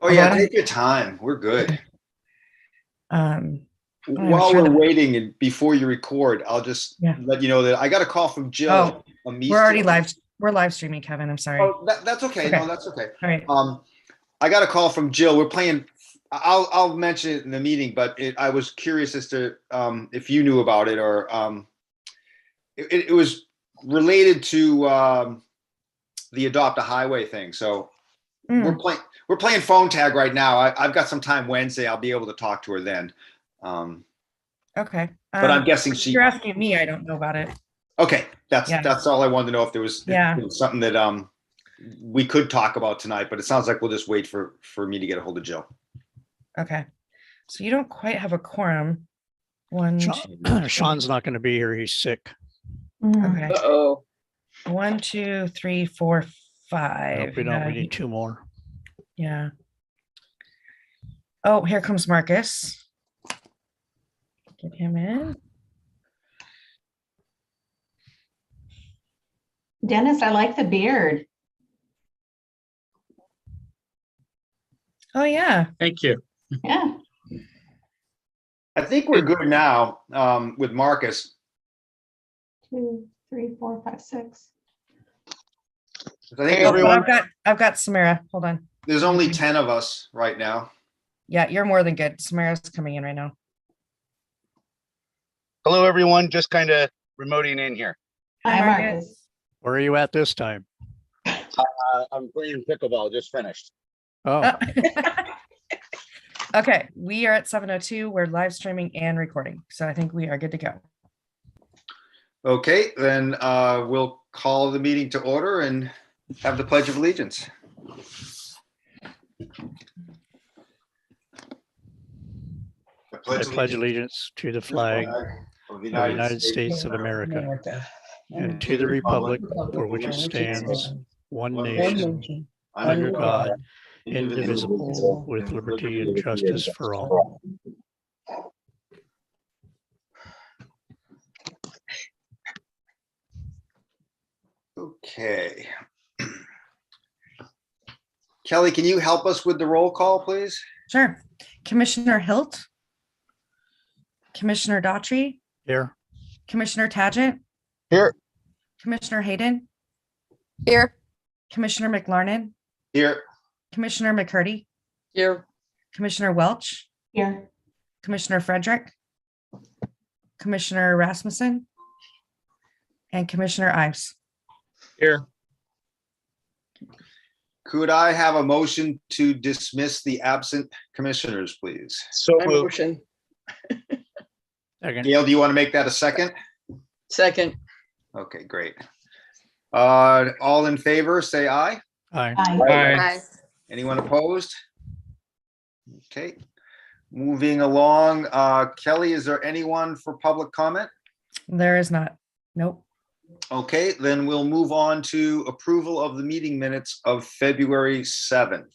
Oh yeah, take your time. We're good. While sure we're waiting and before you record, I'll just let you know that I got a call from Jill. We're already live. We're live streaming, Kevin. I'm sorry. Oh, that's okay. No, that's okay. All right. I got a call from Jill. We're playing. I'll mention it in the meeting, but I was curious as to if you knew about it or it was related to the Adopt a Highway thing. So we're playing phone tag right now. I've got some time Wednesday. I'll be able to talk to her then. Okay. But I'm guessing you're asking me. I don't know about it. Okay, that's all I wanted to know. If there was something that we could talk about tonight, but it sounds like we'll just wait for me to get a hold of Jill. Okay. So you don't quite have a quorum. Sean's not going to be here. He's sick. Okay. Uh-oh. 1, 2, 3, 4, 5. We need 2 more. Yeah. Oh, here comes Marcus. Get him in. Dennis, I like the beard. Oh yeah. Thank you. Yeah. I think we're good now with Marcus. 2, 3, 4, 5, 6. I think everyone. I've got Samara. Hold on. There's only 10 of us right now. Yeah, you're more than good. Samara's coming in right now. Hello, everyone. Just kind of remoting in here. Hi, Marcus. Where are you at this time? I'm playing pickleball. Just finished. Oh, okay. We are at 7:02. We're live streaming and recording, so I think we are good to go. Okay, then we'll call the meeting to order and have the Pledge of Allegiance. I pledge allegiance to the flag of the United States of America and to the republic for which it stands, one nation, under God, indivisible, with liberty and justice for all. Okay. Kelly, can you help us with the roll call, please? Sure. Commissioner Hilt. Commissioner Daughtry. Here. Commissioner Tadgett. Here. Commissioner Hayden. Here. Commissioner McLarnon. Here. Commissioner McCurdy. Here. Commissioner Welch. Here. Commissioner Frederick. Commissioner Rasmussen. And Commissioner Ives. Here. Could I have a motion to dismiss the absent commissioners, please? So My moved. motion. Second. Gail, do you want to make that a second? Second. Okay, great. All in favor, say aye. Aye. Hi. Anyone opposed? Okay, moving along. Kelly, is there anyone for public comment? There is not. Nope. Okay, then we'll move on to approval of the meeting minutes of February 7th.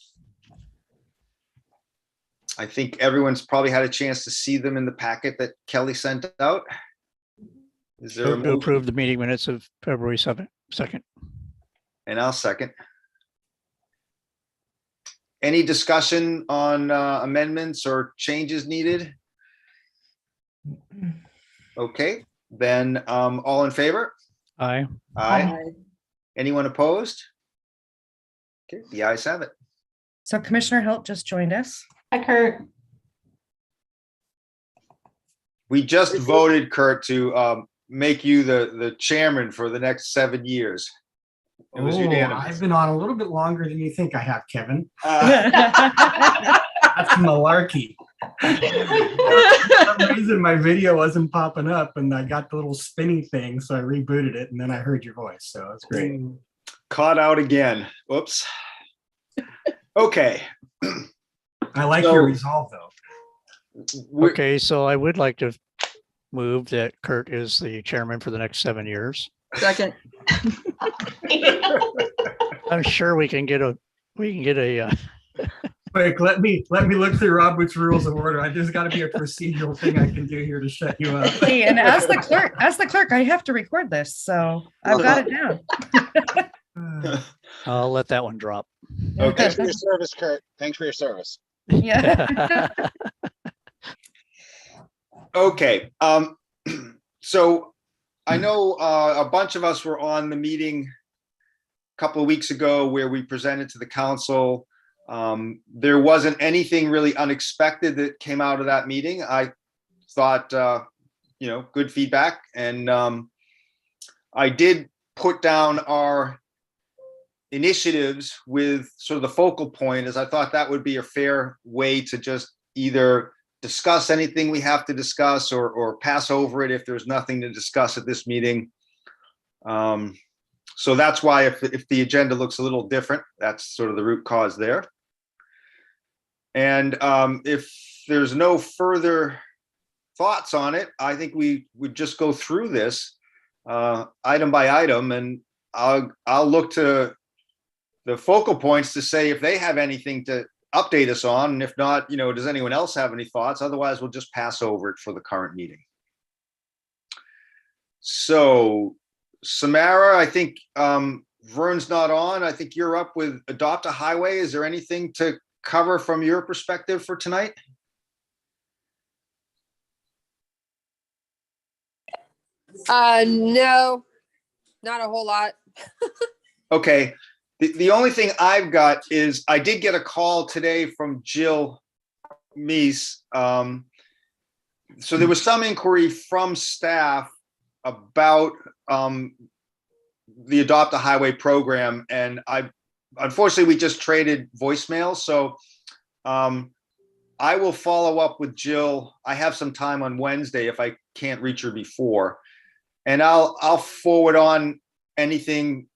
I think everyone's probably had a chance to see them in the packet that Kelly sent out. Is there a Move to motion? approve the meeting minutes of February 2nd. And I'll second. Any discussion on amendments or changes needed? Okay, then all in favor? Aye. Aye. Anyone opposed? Okay, the ayes have it. So Commissioner Hilt just joined us. Hi, Kurt. We just voted, Kurt, to make you the chairman for the next 7 years. It was unanimous. I've been on a little bit longer than you think I have, Kevin. Uh, That's malarkey. For some reason, my video wasn't popping up, and I got the little spinning thing, so I rebooted it, and then I heard your voice, so it's great. Caught out again. Whoops. Okay. I like So- your resolve, though. Okay, so I would like to move that Kurt is the chairman for the next 7 years. Second. I'm sure we can get a Wait, let me look through Robert's Rules of Order. I just got to be a procedural thing I can do here to shut you up. Hey, and as the clerk, I have to record this, so I've got it down. I'll let that one drop. Okay. Thanks for your service, Kurt. Thanks for your service. Yeah. Okay. So I know a bunch of us were on the meeting a couple of weeks ago where we presented to the council. There wasn't anything really unexpected that came out of that meeting. I thought, good feedback. And I did put down our initiatives with sort of the focal point, as I thought that would be a fair way to just either discuss anything we have to discuss or pass over it if there's nothing to discuss at this meeting. So that's why if the agenda looks a little different, that's sort of the root cause there. And if there's no further thoughts on it, I think we would just go through this item by item, and I'll look to the focal points to say if they have anything to update us on, and if not, does anyone else have any thoughts? Otherwise, we'll just pass over it for the current meeting. So, Samara, I think Vern's not on. I think you're up with Adopt a Highway. Is there anything to cover from your perspective for tonight? No, not a whole lot. Okay. The only thing I've got is I did get a call today from Jill Meese. So there was some inquiry from staff about the Adopt a Highway program, and unfortunately we just traded voicemails. So I will follow up with Jill. I have some time on Wednesday if I can't reach her before, and I'll forward on anything,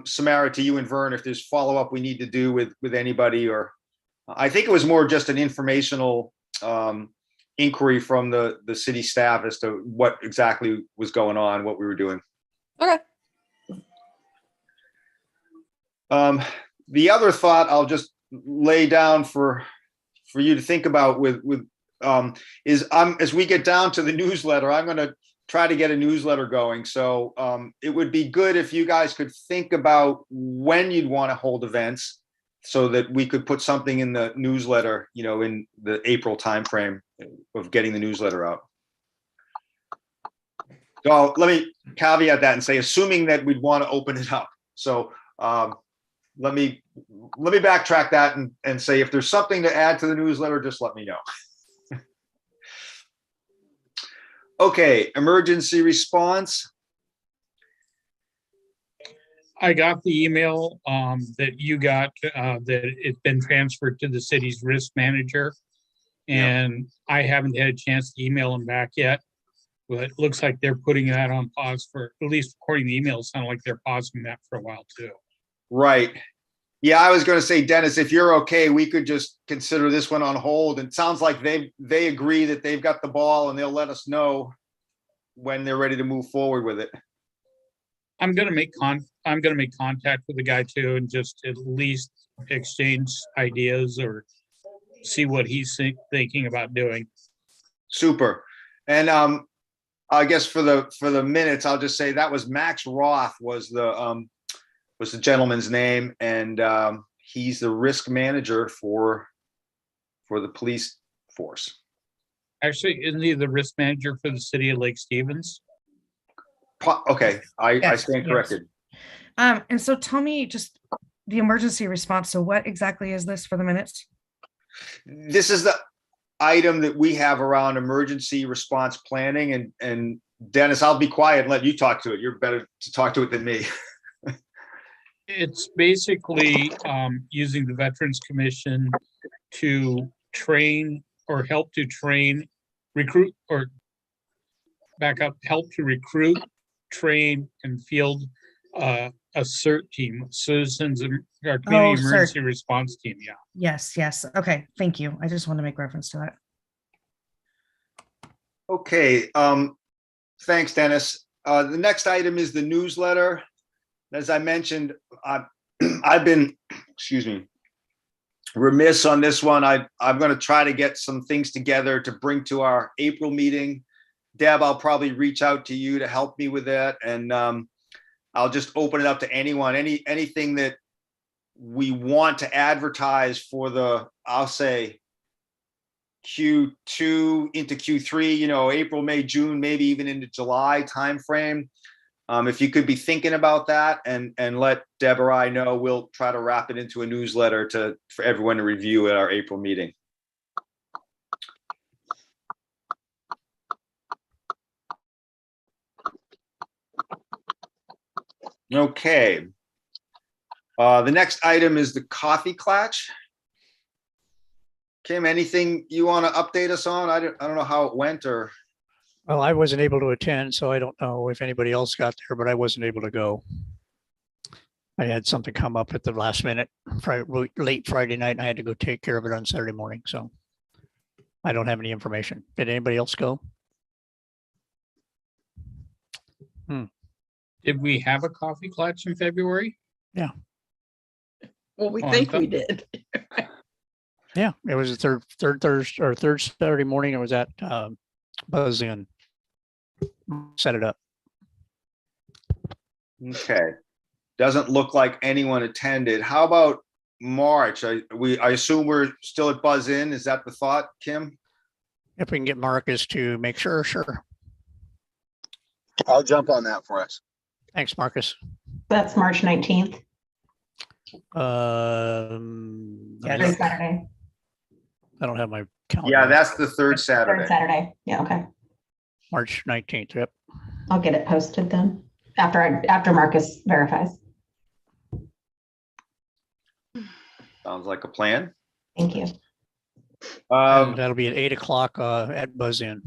Samara, to you and Vern, if there's follow-up we need to do with anybody, or I think it was more just an informational inquiry from the city staff as to what exactly was going on, what we were doing. Okay. The other thought I'll just lay down for you to think about is as we get down to the newsletter, I'm going to try to get a newsletter going. So it would be good if you guys could think about when you'd want to hold events so that we could put something in the newsletter, in the April timeframe of getting the newsletter out. So let me caveat that and say, assuming that we'd want to open it up. So let me backtrack that and say, if there's something to add to the newsletter, just let me know. Okay, emergency response. I got the email that you got, that it's been transferred to the city's risk manager. And I haven't had a chance to email them back yet, but it looks like they're putting that on pause for, at least according to the email, it sounded like they're pausing that for a while too. Right. Yeah, I was going to say, Dennis, if you're okay, we could just consider this one on hold. It sounds like they agree that they've got the ball and they'll let us know when they're ready to move forward with it. I'm gonna make contact with the guy too, and just at least exchange ideas or see what he's thinking about doing. Super. And I guess for the minutes, I'll just say that was Max Roth was the gentleman's name, and he's the risk manager for the police force. Actually, isn't he the risk manager for the city of Lake Stevens? Okay, I Yes, stand corrected. And so tell me just the emergency response. So what exactly is this for the minutes? This is the item that we have around emergency response planning, and Dennis, I'll be quiet and let you talk to it. You're better to talk to it than me. It's basically using the Veterans Commission to train or help to train, recruit, or back up, help to recruit, train, and field a CERT team, Citizens or Community Emergency Response Team. Yeah. Yes. Okay. Thank you. I just want to make reference to that. Okay. Thanks, Dennis. The next item is the newsletter. As I mentioned, I've been, remiss on this one. I'm going to try to get some things together to bring to our April meeting. Deb, I'll probably reach out to you to help me with that, and I'll just open it up to anyone. Anything that we want to advertise for the, I'll say, Q2 into Q3, April, May, June, maybe even into July timeframe. If you could be thinking about that and let Deb or I know, we'll try to wrap it into a newsletter for everyone to review at our April meeting. Okay. The next item is the coffee clutch. Kim, anything you want to update us on? I don't know how it went or. Well, I wasn't able to attend, so I don't know if anybody else got there, but I wasn't able to go. I had something come up at the last minute, late Friday night, and I had to go take care of it on Saturday morning. So I don't have any information. Did anybody else go? Did we have a coffee clutch in February? Yeah. Well, we Oh, I think we thought- did. Yeah, it was the third Thursday or third Saturday morning. It was at Buzz Inn. Set it up. Okay. Doesn't look like anyone attended. How about March? I assume we're still at Buzz Inn. Is that the thought, Kim? If we can get Marcus to make sure, sure. I'll jump on that for us. Thanks, Marcus. That's March 19th, I third Saturday, don't have my calendar. Yeah, that's the third third Saturday. Saturday. Yeah, okay. March 19th. Yep. I'll get it posted then after Marcus verifies. Sounds like a plan. Thank you. And that'll be at 8 o'clock at Buzz Inn.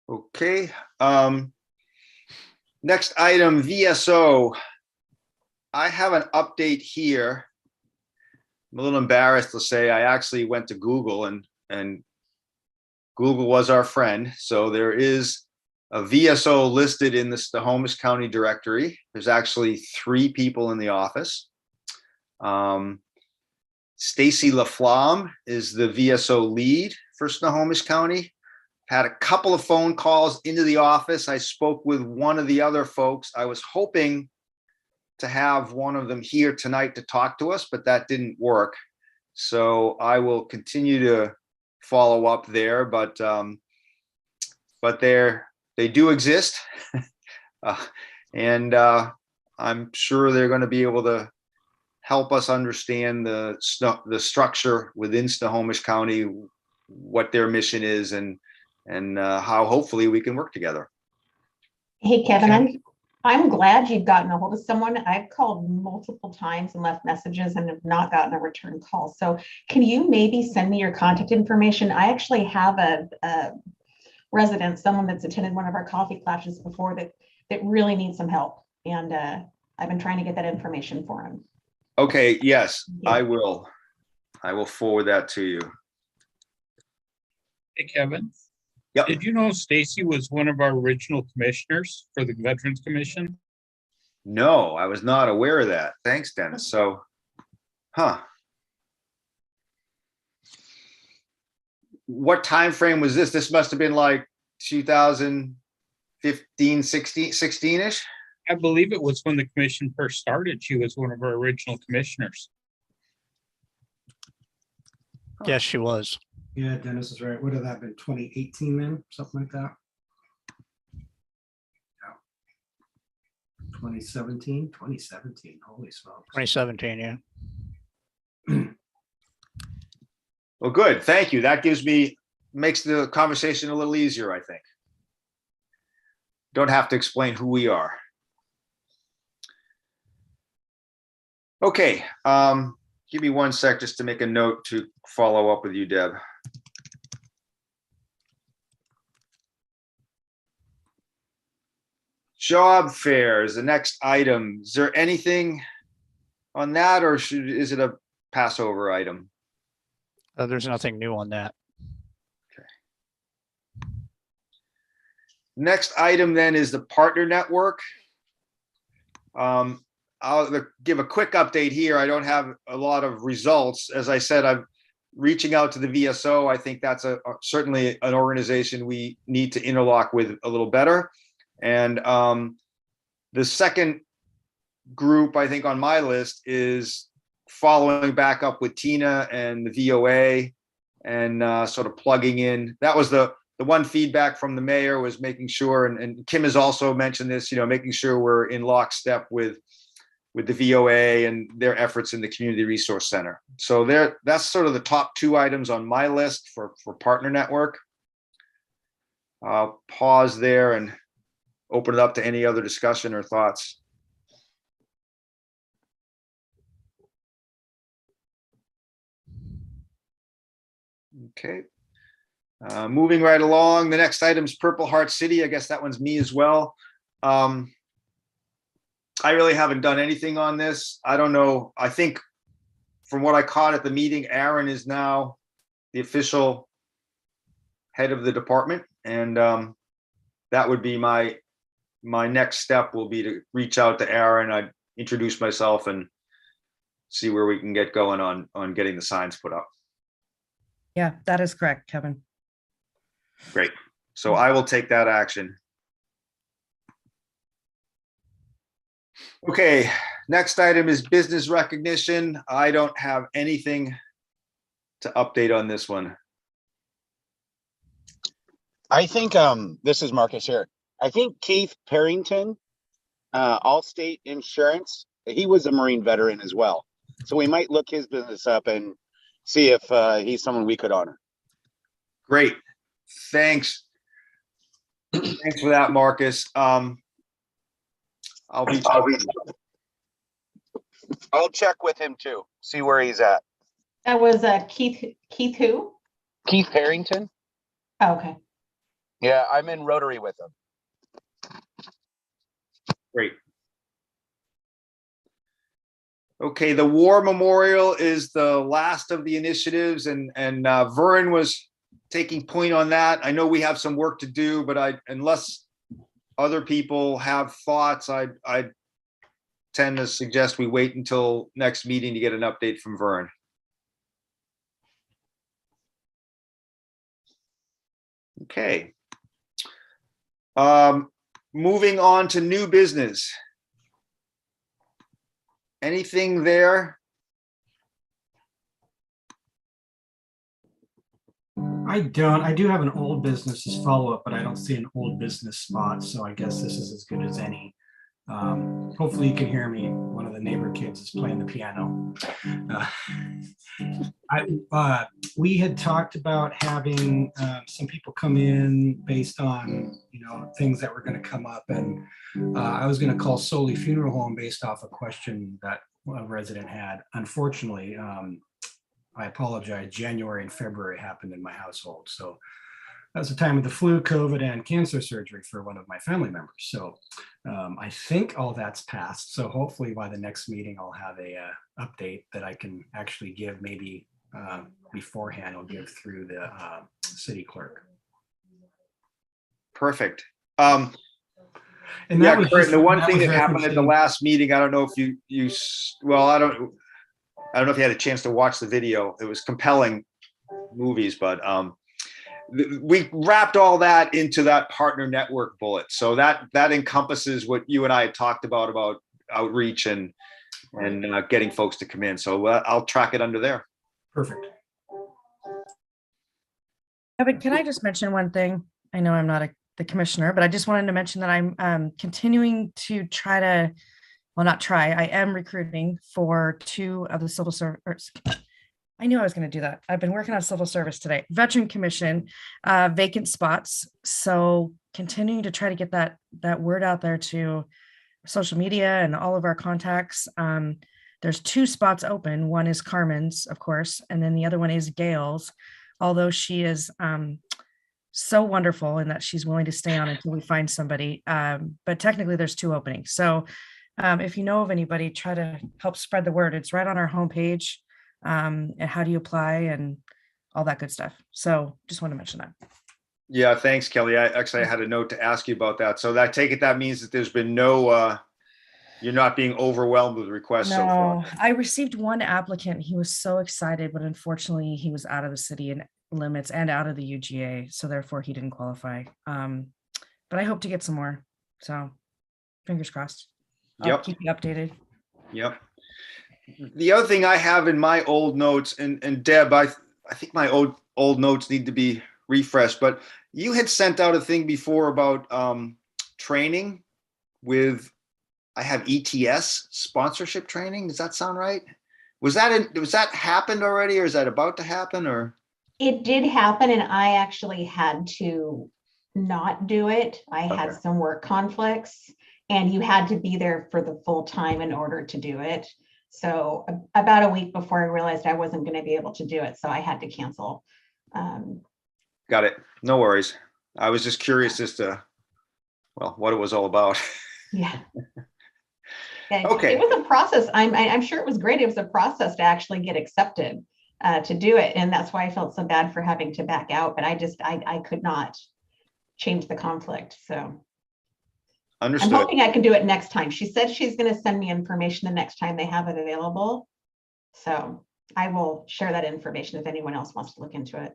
Okay. Next item, VSO. I have an update here. I'm a little embarrassed to say I actually went to Google and Google was our friend. So there is a VSO listed in the Snohomish County directory. There's actually 3 people in the office. Stacy LaFlamme is the VSO lead for Snohomish County. Had a couple of phone calls into the office. I spoke with one of the other folks. I was hoping to have one of them here tonight to talk to us, but that didn't work. So I will continue to follow up there, but they do exist. And I'm sure they're going to be able to help us understand the structure within Snohomish County, what their mission is, and how hopefully we can work together. Hey, Kevin, I'm glad you've gotten a hold of someone. I've called multiple times and left messages and have not gotten a return call. So can you maybe send me your contact information? I actually have a resident, someone that's attended one of our coffee classes before that really needs some help. And I've been trying to get that information for him. Okay, yes, Yeah. I will forward that to you. Hey, Kevin. Yep. Did you know Stacy was one of our original commissioners for the Veterans Commission? No, I was not aware of that. Thanks, Dennis. So, what time frame was this? This must have been like 2015, 16-ish? I believe it was when the commission first started. She was one of our original commissioners. Yes, she was. Yeah, Dennis is right. Would have that been 2018 then, something like that? Yeah. 2017, holy smokes. 2017, yeah. Well, good. Thank you. That makes the conversation a little easier, I think. Don't have to explain who we are. Okay. Give me one sec just to make a note to follow up with you, Deb. Job fairs, the next item. Is there anything on that, or is it a Passover item? There's nothing new on that. Next item then is the partner network. I'll give a quick update here. I don't have a lot of results. As I said, I'm reaching out to the VSO. I think that's certainly an organization we need to interlock with a little better. And the second group, I think, on my list is following back up with Tina and the VOA and sort of plugging in. That was the one feedback from the mayor, was making sure, and Kim has also mentioned this, making sure we're in lockstep with the VOA and their efforts in the Community Resource Center. So that's sort of the top two items on my list for Partner Network. I'll pause there and open it up to any other discussion or thoughts. Okay. Moving right along, the next item is Purple Heart City. I guess that one's me as well. I really haven't done anything on this. I don't know. I think from what I caught at the meeting, Aaron is now the official head of the department. And that would be my next step, will be to reach out to Aaron. I'd introduce myself and see where we can get going on getting the signs put up. Yeah, that is correct, Kevin. Great. So I will take that action. Okay, next item is business recognition. I don't have anything to update on this one. I think, this is Marcus here. I think Keith Parrington, Allstate Insurance, he was a Marine veteran as well. So we might look his business up and see if he's someone we could honor. Great. Thanks. Thanks for that, Marcus. I'll check with him too, see where he's at. That was Keith who? Keith Parrington? Oh, okay. Yeah, I'm in Rotary with him. Great. Okay, the War Memorial is the last of the initiatives, and Vern was taking point on that. I know we have some work to do, but unless other people have thoughts, I tend to suggest we wait until next meeting to get an update from Vern. Okay. Moving on to new business. Anything there? I don't. I do have an old business as follow-up, but I don't see an old business spot, so I guess this is as good as any. Hopefully you can hear me. One of the neighbor kids is playing the piano. We had talked about having some people come in based on things that were going to come up, and I was going to call Soli Funeral Home based off a question that a resident had. Unfortunately, I apologize, January and February happened in my household. So that was the time of the flu, COVID, and cancer surgery for one of my family members. So I think all that's passed. So hopefully by the next meeting, I'll have a update that I can actually give, maybe beforehand. I'll give through the city clerk. Perfect. And that was Kurt, the one thing that referencing- happened at the last meeting, I don't know if I don't know if you had a chance to watch the video. It was compelling movies, but we wrapped all that into that partner network bullet. So that encompasses what you and I had talked about outreach and getting folks to come in. So I'll track it under there. Perfect. Kevin, can I just mention one thing? I know I'm not the commissioner, but I just wanted to mention that I'm continuing to I am recruiting for 2 of the civil service. I knew I was going to do that. I've been working on civil service today. Veteran Commission vacant spots. So continuing to try to get that word out there to social media and all of our contacts. There's 2 spots open. One is Carmen's, of course, and then the other one is Gail's. Although she is so wonderful in that she's willing to stay on until we find somebody. But technically there's 2 openings. So if you know of anybody, try to help spread the word. It's right on our homepage. And how do you apply and all that good stuff. So just want to mention that. Yeah, thanks, Kelly. I had a note to ask you about that. So I take it that means that there's been no, you're not being overwhelmed with requests so far. No, I received 1 applicant. He was so excited, but unfortunately he was out of the city and limits and out of the UGA. So therefore he didn't qualify. But I hope to get some more. So fingers crossed. I'll Yep. keep you updated. Yep. The other thing I have in my old notes, and Deb, I think my old notes need to be refreshed, but you had sent out a thing before about training with, I have ETS sponsorship training. Does that sound right? Was that happened already, or is that about to happen, or? It did happen, and I actually had to not do it. I had Okay. some work conflicts, and you had to be there for the full time in order to do it. So about a week before I realized I wasn't going to be able to do it, so I had to cancel. Got it. No worries. I was just curious as to, well, what it was all about. Yeah. Okay. It was a process. I'm sure it was great. It was a process to actually get accepted to do it. And that's why I felt so bad for having to back out, but I could not change the conflict. So Understood. I'm hoping I can do it next time. She said she's going to send me information the next time they have it available. So I will share that information if anyone else wants to look into it.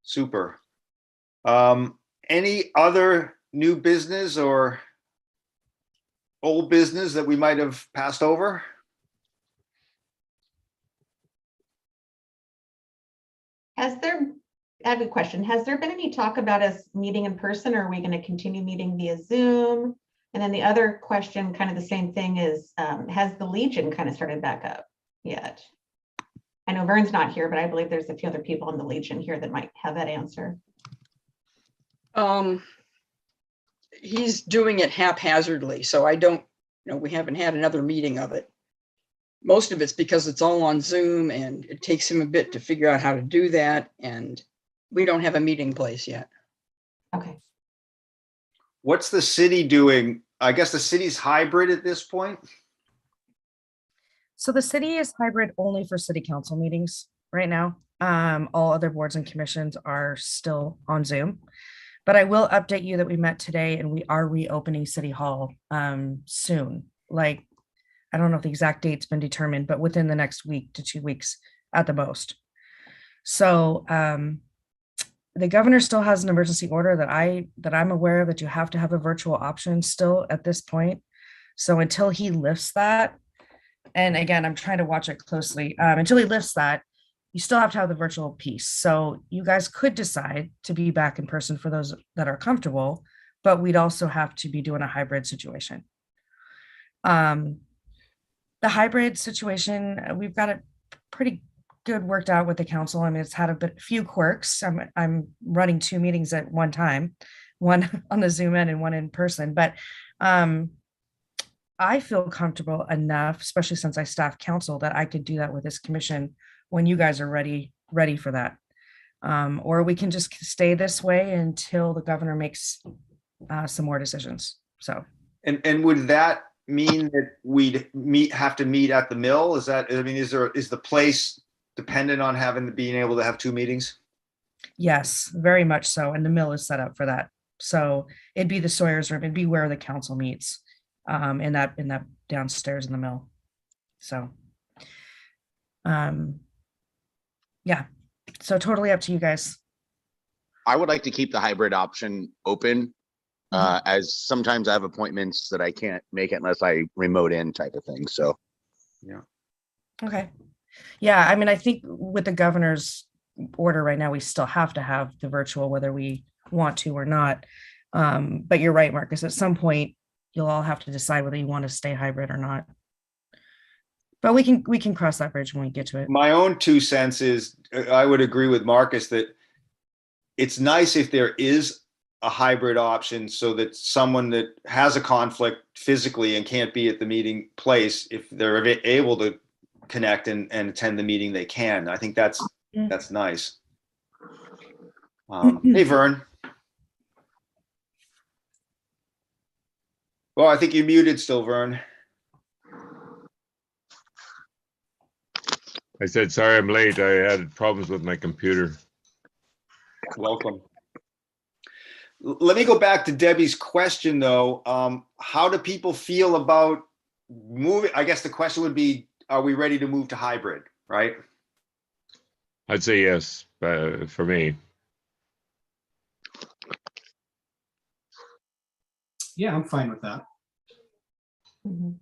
Super. Any other new business or old business that we might have passed over? I have a question. Has there been any talk about us meeting in person, or are we going to continue meeting via Zoom? And then the other question, kind of the same thing, is has the Legion kind of started back up yet? I know Vern's not here, but I believe there's a few other people in the Legion here that might have that answer. He's doing it haphazardly, so I don't, we haven't had another meeting of it. Most of it's because it's all on Zoom, and it takes him a bit to figure out how to do that, and we don't have a meeting place yet. Okay. What's the city doing? I guess the city's hybrid at this point. So the city is hybrid only for city council meetings right now. All other boards and commissions are still on Zoom. But I will update you that we met today and we are reopening City Hall soon. Like, I don't know if the exact date's been determined, but within the next week to 2 weeks at the most. So the governor still has an emergency order that I'm aware of, that you have to have a virtual option still at this point. So until he lifts that, and again, I'm trying to watch it closely, until he lifts that, you still have to have the virtual piece. So you guys could decide to be back in person for those that are comfortable, but we'd also have to be doing a hybrid situation. The hybrid situation, we've got it pretty good worked out with the council. I mean, it's had a few quirks. I'm running 2 meetings at one time, one on the Zoom end and one in person, but I feel comfortable enough, especially since I staff council, that I could do that with this commission when you guys are ready for that. Or we can just stay this way until the governor makes some more decisions. So. And would that mean that we'd have to meet at the mill? Is that, I mean, is the place dependent on being able to have 2 meetings? Yes, very much so. And the mill is set up for that. So it'd be the Sawyer's room. It'd be where the council meets, in that downstairs in the mill. So, yeah, so totally up to you guys. I would like to keep the hybrid option open, as sometimes I have appointments that I can't make it unless I remote in type of thing. So, yeah. Okay. Yeah, I mean, I think with the governor's order right now, we still have to have the virtual, whether we want to or not. But you're right, Marcus, at some point, you'll all have to decide whether you want to stay hybrid or not. But we can cross that bridge when we get to it. My own 2 cents is, I would agree with Marcus that it's nice if there is a hybrid option, so that someone that has a conflict physically and can't be at the meeting place, if they're able to connect and attend the meeting, they can. I think that's nice. Hey, Vern. Well, I think you're muted still, Vern. I said, sorry, I'm late. I had problems with my computer. Welcome. Let me go back to Debbie's question, though. How do people feel about moving? I guess the question would be, are we ready to move to hybrid, right? I'd say yes, for me. Yeah, I'm fine with that. Mhm.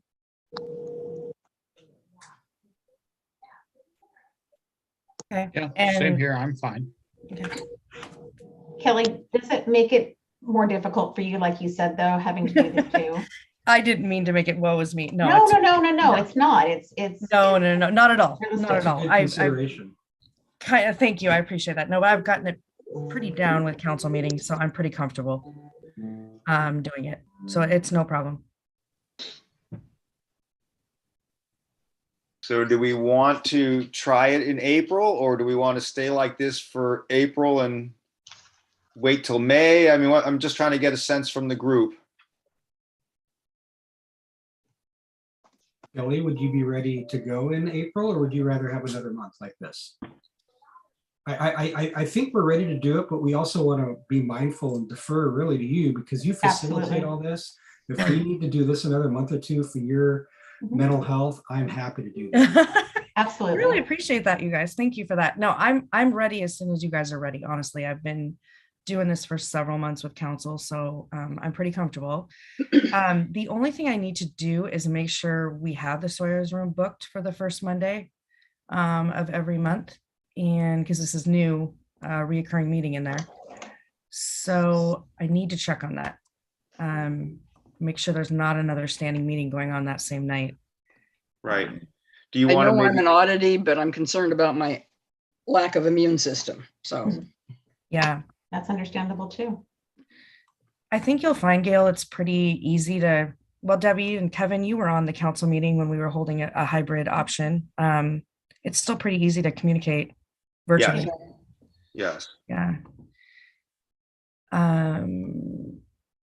Okay. Yeah, And same here. I'm fine. Kelly, does it make it more difficult for you, like you said, though, having to do this too? I didn't mean to make it woe is me. No, No, it's no, it's not. no, not at all. Realistic. Not That's at a all. good I consideration. kind of thank you. I appreciate that. No, but I've gotten it pretty down with council meetings, so I'm pretty comfortable doing it. So it's no problem. So do we want to try it in April, or do we want to stay like this for April and wait till May? I mean, I'm just trying to get a sense from the group. Kelly, would you be ready to go in April, or would you rather have another month like this? I think we're ready to do it, but we also want to be mindful and defer really to you, because you facilitate Absolutely. all this. If we need to do this another month or two for your mental health, I'm happy to do that. Absolutely. Really appreciate that, you guys. Thank you for that. No, I'm ready as soon as you guys are ready. Honestly, I've been doing this for several months with council, so I'm pretty comfortable. The only thing I need to do is make sure we have the Sawyer's room booked for the first Monday of every month, and because this is new, reoccurring meeting in there. So I need to check on that. Make sure there's not another standing meeting going on that same night. Right. Do you I want to know I'm maybe, an oddity, but I'm concerned about my lack of immune system. So Yeah. That's understandable too. I think you'll find, Gail, it's pretty easy to, well, Debbie and Kevin, you were on the council meeting when we were holding a hybrid option. It's still pretty easy to communicate virtually. yes. Yeah.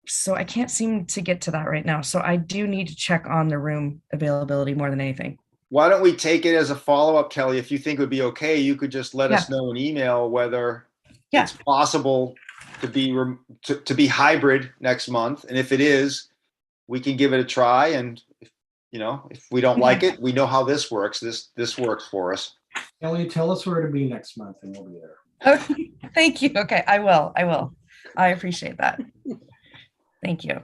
So I can't seem to get to that right now. So I do need to check on the room availability more than anything. Why don't we take it as a follow-up, Kelly? If you think it would be okay, you could just let us know in email whether it's possible to be to be hybrid next month. And if it is, we can give it a try. And if we don't like it, we know how this works. This works for us. Kelly, tell us where to be next month and we'll be there. Okay, thank you. Okay, I will. I appreciate that. Thank you.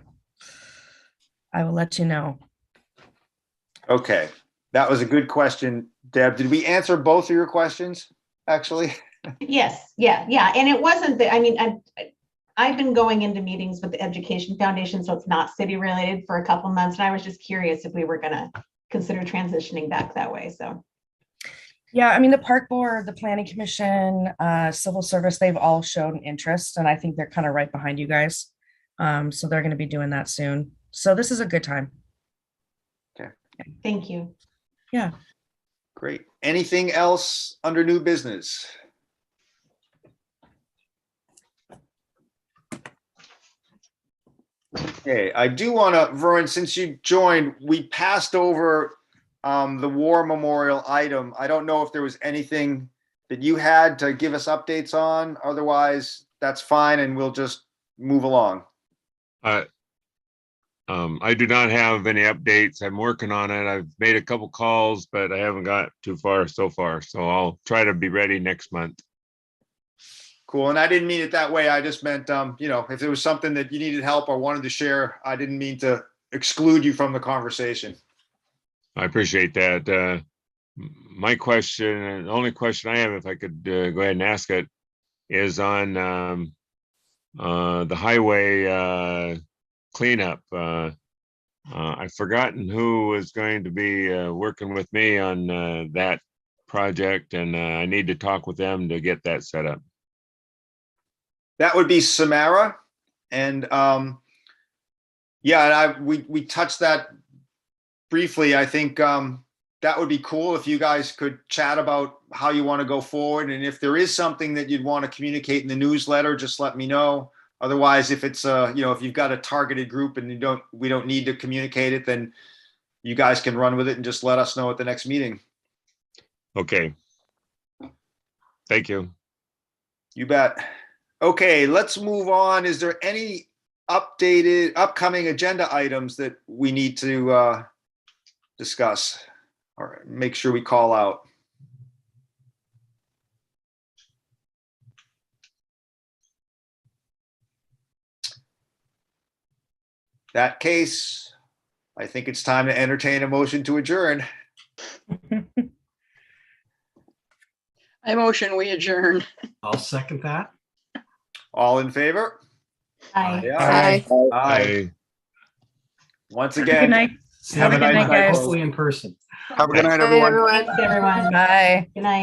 I will let you know. Okay. That was a good question, Deb. Did we answer both of your questions, actually? Yes, yeah. And it wasn't that, I mean, I've been going into meetings with the Education Foundation, so it's not city related, for a couple months. And I was just curious if we were going to consider transitioning back that way. So. Yeah, I mean, the park board, the planning commission, civil service, they've all shown interest, and I think they're kind of right behind you guys. So they're going to be doing that soon. So this is a good time. Okay. Thank you. Yeah. Great. Anything else under new business? Okay, I do want to, Vern, since you joined, we passed over the war memorial item. I don't know if there was anything that you had to give us updates on. Otherwise, that's fine, and we'll just move along. I do not have any updates. I'm working on it. I've made a couple calls, but I haven't got too far so far. So I'll try to be ready next month. Cool. And I didn't mean it that way. I just meant, if there was something that you needed help or wanted to share, I didn't mean to exclude you from the conversation. I appreciate that. My question, and the only question I have, if I could go ahead and ask it, is on the highway cleanup. I've forgotten who was going to be working with me on that project, and I need to talk with them to get that set up. That would be Samara. And yeah, and we touched that briefly. I think that would be cool if you guys could chat about how you want to go forward. And if there is something that you'd want to communicate in the newsletter, just let me know. Otherwise, if it's if you've got a targeted group and we don't need to communicate it, then you guys can run with it and just let us know at the next meeting. Okay. Thank you. You bet. Okay, let's move on. Is there any upcoming agenda items that we need to discuss or make sure we call out? that case, I think it's time to entertain a motion to adjourn. I motion we adjourn. I'll second that. All in favor? Aye. Aye. Aye. Once Good again, night. See Have a you good next night, time, guys. Hopefully in person. Have a good night, Bye, everyone. everyone. Thanks, everyone. Bye. Good night.